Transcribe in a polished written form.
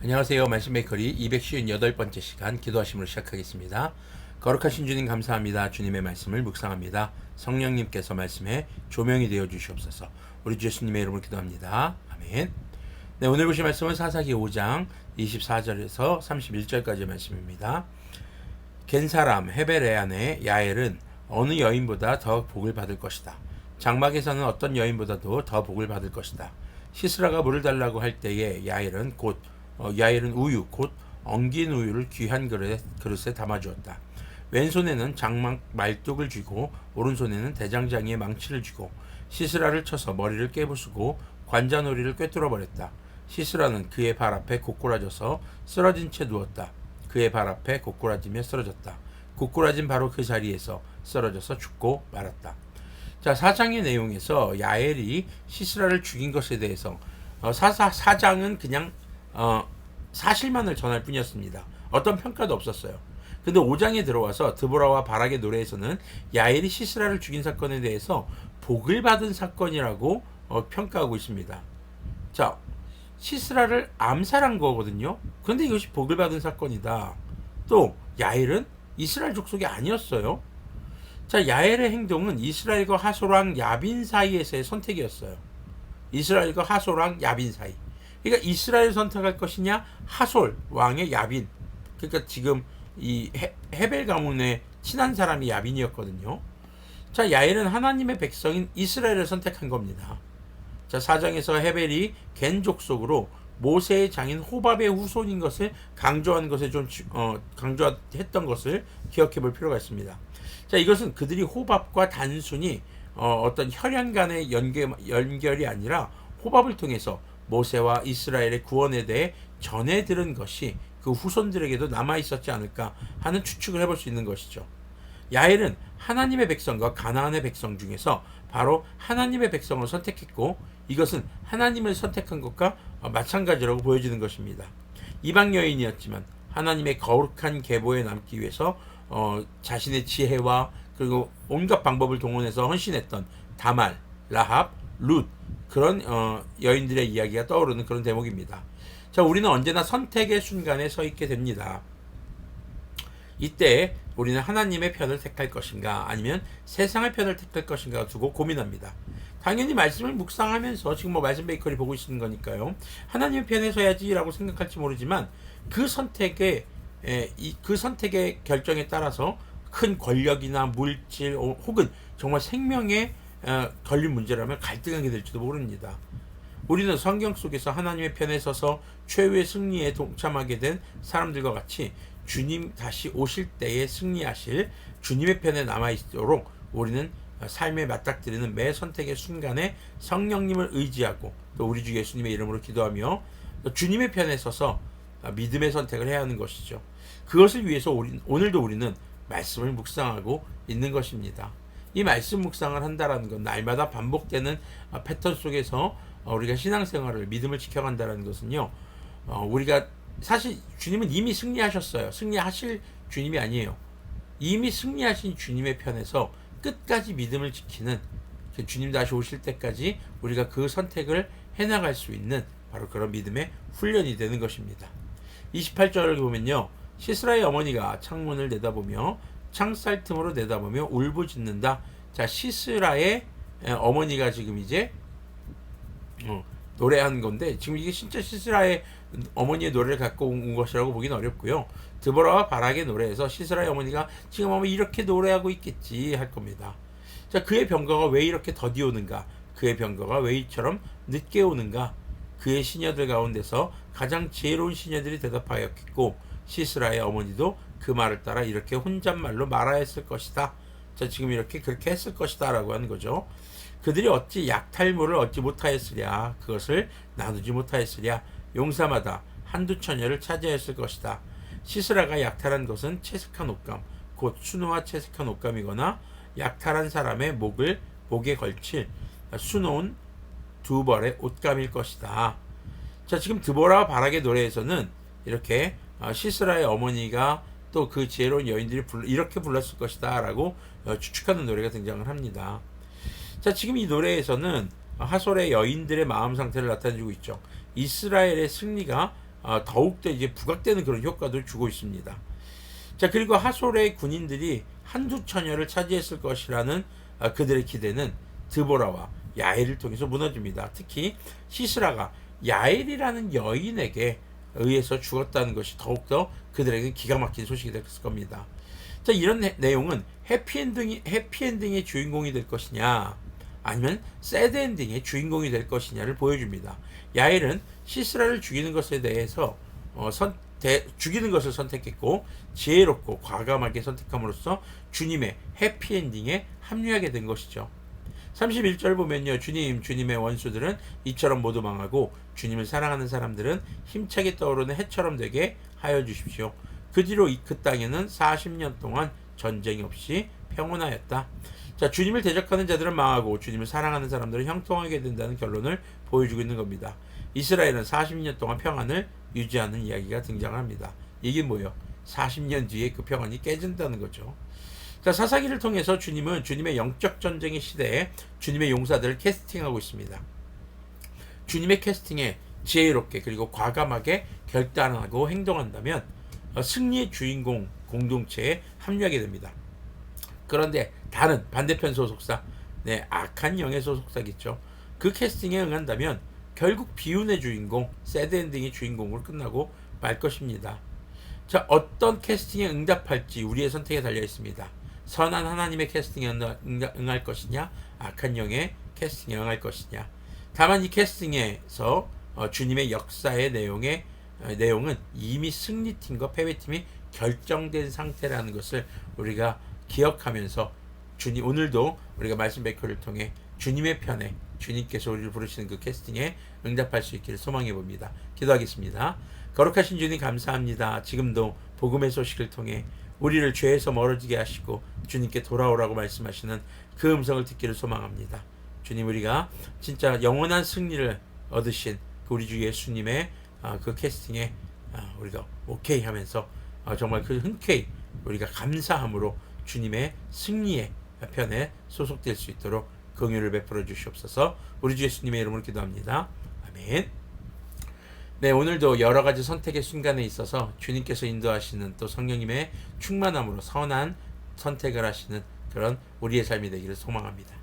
안녕하세요. 말씀 메이커리 258번째 시간 기도하심으로 시작하겠습니다. 거룩하신 주님 감사합니다. 주님의 말씀을 묵상합니다. 성령님께서 말씀에 조명이 되어 주시옵소서. 우리 주 예수님의 이름으로 기도합니다. 아멘. 네, 오늘 보실 말씀은 사사기 5장 24절에서 31절까지 말씀입니다. 겐사람 헤벨의 아내 야엘은 어느 여인보다 더 복을 받을 것이다. 장막에서는 어떤 여인보다도 더 복을 받을 것이다. 시스라가 물을 달라고 할 때에 야엘은 우유 곧 엉긴 우유를 귀한 그릇에 담아주었다. 왼손에는 장막 말뚝을 쥐고 오른손에는 대장장이의 망치를 쥐고 시스라를 쳐서 머리를 깨부수고 관자놀이를 꿰뚫어 버렸다. 시스라는 그의 발 앞에 고꾸라져서 쓰러진 채 누웠다. 그의 발 앞에 고꾸라지며 쓰러졌다. 고꾸라진 바로 그 자리에서 쓰러져서 죽고 말았다. 자, 4장의 내용에서 야엘이 시스라를 죽인 것에 대해서 4장은 그냥 사실만을 전할 뿐이었습니다. 어떤 평가도 없었어요. 근데 5장에 들어와서 드보라와 바락의 노래에서는 야엘이 시스라를 죽인 사건에 대해서 복을 받은 사건이라고 평가하고 있습니다. 자, 시스라를 암살한 거거든요. 그런데 이것이 복을 받은 사건이다. 또 야엘은 이스라엘 족속이 아니었어요. 자, 야엘의 행동은 이스라엘과 하솔왕 야빈 사이에서의 선택이었어요. 이스라엘과 하솔왕 야빈 사이. 그러니까 이스라엘 선택할 것이냐, 하솔 왕의 야빈. 그러니까 지금 이 헤벨 가문의 친한 사람이 야빈이었거든요. 자, 야엘은 하나님의 백성인 이스라엘을 선택한 겁니다. 자, 4장에서 헤벨이 겐 족속으로 모세의 장인 호밥의 후손인 것을 강조했던 것을 기억해 볼 필요가 있습니다. 자, 이것은 그들이 호밥과 단순히 어떤 혈연 간의 연결이 아니라 호밥을 통해서 모세와 이스라엘의 구원에 대해 전해 들은 것이 그 후손들에게도 남아 있었지 않을까 하는 추측을 해볼 수 있는 것이죠. 야엘은 하나님의 백성과 가나안의 백성 중에서 바로 하나님의 백성을 선택했고, 이것은 하나님을 선택한 것과 마찬가지라고 보여지는 것입니다. 이방 여인이었지만 하나님의 거룩한 계보에 남기 위해서 자신의 지혜와 그리고 온갖 방법을 동원해서 헌신했던 다말, 라합, 룻, 그런 여인들의 이야기가 떠오르는 그런 대목입니다. 자, 우리는 언제나 선택의 순간에 서 있게 됩니다. 이때 우리는 하나님의 편을 택할 것인가 아니면 세상의 편을 택할 것인가 두고 고민합니다. 당연히 말씀을 묵상하면서 지금 말씀 베이커리 보고 있는 거니까요. 하나님의 편에 서야지라고 생각할지 모르지만 그 선택의 결정에 따라서 큰 권력이나 물질 혹은 정말 생명에 걸린 문제라면 갈등하게 될지도 모릅니다. 우리는 성경 속에서 하나님의 편에 서서 최후의 승리에 동참하게 된 사람들과 같이 주님 다시 오실 때에 승리하실 주님의 편에 남아있도록 우리는 삶에 맞닥뜨리는 매 선택의 순간에 성령님을 의지하고 또 우리 주 예수님의 이름으로 기도하며 주님의 편에 서서 믿음의 선택을 해야 하는 것이죠. 그것을 위해서 오늘도 우리는 말씀을 묵상하고 있는 것입니다. 이 말씀 묵상을 한다라는 건 날마다 반복되는 패턴 속에서 우리가 신앙생활을 믿음을 지켜간다는 것은요, 우리가 사실 주님은 이미 승리하셨어요. 승리하실 주님이 아니에요. 이미 승리하신 주님의 편에서 끝까지 믿음을 지키는, 주님 다시 오실 때까지 우리가 그 선택을 해나갈 수 있는 바로 그런 믿음의 훈련이 되는 것입니다. 28절을 보면요, 시스라의 어머니가 창문을 내다보며 창살 틈으로 내다보며 울부짖는다. 자, 시스라의 어머니가 지금 이제 노래한 건데, 지금 이게 진짜 시스라의 어머니의 노래를 갖고 온 것이라고 보기는 어렵고요. 드보라와 바락의 노래에서 시스라의 어머니가 지금 아마 이렇게 노래하고 있겠지 할 겁니다. 자, 그의 병거가 왜 이렇게 더디 오는가? 그의 병거가 왜 이처럼 늦게 오는가? 그의 시녀들 가운데서 가장 지혜로운 시녀들이 대답하였겠고, 시스라의 어머니도 그 말을 따라 이렇게 혼잣말로 말하였을 것이다. 자, 지금 이렇게 그렇게 했을 것이다 라고 하는 거죠. 그들이 어찌 약탈물을 얻지 못하였으랴, 그것을 나누지 못하였으랴, 용사마다 한두 처녀를 차지하였을 것이다. 시스라가 약탈한 것은 채색한 옷감, 곧 수놓아 채색한 옷감이거나 약탈한 사람의 목에 걸칠 수놓은 두 벌의 옷감일 것이다. 자, 지금 드보라와 바락의 노래에서는 이렇게 시스라의 어머니가 또 그 지혜로운 여인들이 이렇게 불렀을 것이다 라고 추측하는 노래가 등장을 합니다. 자, 지금 이 노래에서는 하솔의 여인들의 마음 상태를 나타내주고 있죠. 이스라엘의 승리가 더욱더 이제 부각되는 그런 효과도 주고 있습니다. 자, 그리고 하솔의 군인들이 한두 처녀를 차지했을 것이라는 그들의 기대는 드보라와 야엘을 통해서 무너집니다. 특히 시스라가 야엘이라는 여인에게 의해서 죽었다는 것이 더욱더 그들에게 기가 막힌 소식이 됐을 겁니다. 자, 이런 내용은 해피엔딩의 주인공이 될 것이냐 아니면 새드엔딩의 주인공이 될 것이냐를 보여줍니다. 야엘은 시스라를 죽이는 것에 대해서 죽이는 것을 선택했고 지혜롭고 과감하게 선택함으로써 주님의 해피엔딩에 합류하게 된 것이죠. 31절 보면요. 주님의 원수들은 이처럼 모두 망하고 주님을 사랑하는 사람들은 힘차게 떠오르는 해처럼 되게 하여 주십시오. 그 뒤로 그 땅에는 40년 동안 전쟁이 없이 평온하였다. 자, 주님을 대적하는 자들은 망하고 주님을 사랑하는 사람들은 형통하게 된다는 결론을 보여주고 있는 겁니다. 이스라엘은 40년 동안 평안을 유지하는 이야기가 등장합니다. 이게 뭐예요? 40년 뒤에 그 평안이 깨진다는 거죠. 자, 사사기를 통해서 주님은 주님의 영적 전쟁의 시대에 주님의 용사들을 캐스팅하고 있습니다. 주님의 캐스팅에 지혜롭게 그리고 과감하게 결단하고 행동한다면 승리의 주인공 공동체에 합류하게 됩니다. 그런데 다른 반대편 소속사, 악한 영의 소속사겠죠. 그 캐스팅에 응한다면 결국 비운의 주인공, 새드엔딩의 주인공으로 끝나고 말 것입니다. 자, 어떤 캐스팅에 응답할지 우리의 선택에 달려 있습니다. 선한 하나님의 캐스팅에 응할 것이냐, 악한 영의 캐스팅에 응할 것이냐. 다만 이 캐스팅에서 주님의 역사의 내용은 이미 승리팀과 패배팀이 결정된 상태라는 것을 우리가 기억하면서 오늘도 우리가 말씀 백회를 통해 주님의 편에 주님께서 우리를 부르시는 그 캐스팅에 응답할 수 있기를 소망해 봅니다. 기도하겠습니다. 거룩하신 주님 감사합니다. 지금도 복음의 소식을 통해 우리를 죄에서 멀어지게 하시고 주님께 돌아오라고 말씀하시는 그 음성을 듣기를 소망합니다. 주님, 우리가 진짜 영원한 승리를 얻으신 그 우리 주 예수님의 그 캐스팅에 우리가 오케이 하면서 정말 그 흔쾌히 우리가 감사함으로 주님의 승리의 편에 소속될 수 있도록 긍휼을 베풀어 주시옵소서. 우리 주 예수님의 이름으로 기도합니다. 아멘. 네, 오늘도 여러 가지 선택의 순간에 있어서 주님께서 인도하시는 또 성령님의 충만함으로 선한 선택을 하시는 그런 우리의 삶이 되기를 소망합니다.